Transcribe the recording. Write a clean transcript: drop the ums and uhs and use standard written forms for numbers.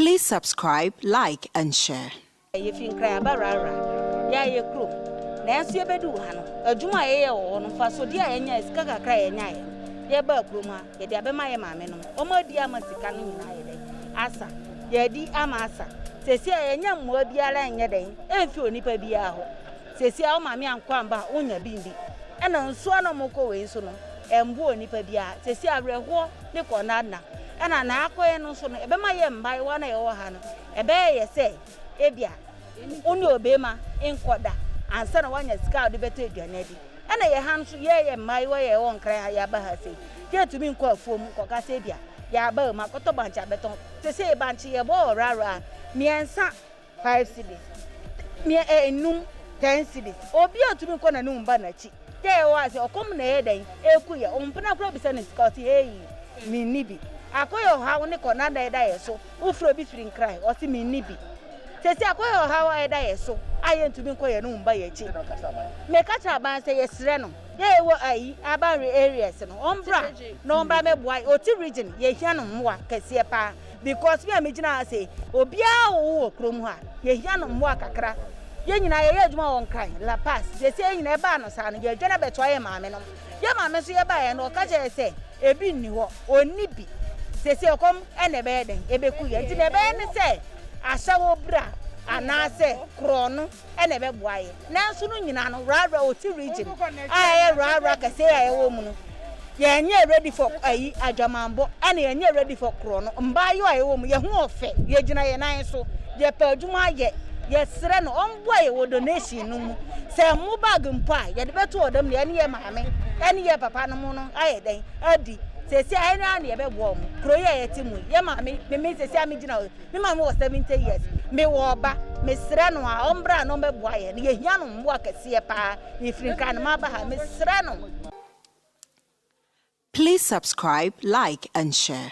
Please subscribe, like, and share. If you cry about Rara, ya ye crew. Nancy Bedu Hano, a Juma or no for so dear and yes, Kaka cry and I. Ye Burkruma, ye de my mamma, or my dear Massican in Asa, ye di Amasa. Say, and young word be a lang day, and few nipper be a ho. Say, oh, mammy and Quamba, on your bindi. And on Swana Moko in Sono, and Bo nipper be a, say, I real war, Nico Nana. And an aqua and no son, ebe my by one or hano, a bear say, Ebia, Unyo Bema, in Quada, and son one your scout the better Janedi. And a hands, yea, my way, I won't cry, Yabahasi. Here to me, call for Mukasabia, Yaba, Makoto Bancha Beton, to say Banchi, a ball, rara, me and son, 5 cities. Me a noon, 10 cities, or be to me con a noon banachi. There was a common day, a queer, on Penacrobisan is Scotty, me nibi. Akoyo how ne konada eda so ufro bi firin cry o si me nibi sesi akoyo how eda so ayen to me koye no mba ye chi me ka cha ban say yesre no ye wo ayi aban areas no ombra no ombra me boy oti region ye hia no mwa kase pa because we amegina say obia wo krom ha ye hia no mwa kakra ye nyina ye adwuma won kan la pass sesi nyina ba no sa no ye dwena beto ye maame no ye maame so ye ba ye no ka che say ebi ni ho onibi sesi okom ene be den ebeku ye nti ne be ne se asawo bra anase krono ene be boaye nanso no nyina no rara oti region aye rara ka se aye wo mu no ye nye ready for ayi adwamambo ene ye nye ready for krono mba yo aye wo mu ye hu ofe ye gina ye nan so ye pa adwuma ye sere no omboaye wo donation no mu se mu bag mpa ye de beto odam ne ene ye maame ene ye papa no mu no aye den adi sesi ayene an ye bebo mu kroye yetimu ye ma me sesi amigina me ma me was 70 years me wo ba me sere no a ombra no bebo aye ne ye hia no mbo akese pa ye frinka no ma ba ha me sere no. Please subscribe, like, and share.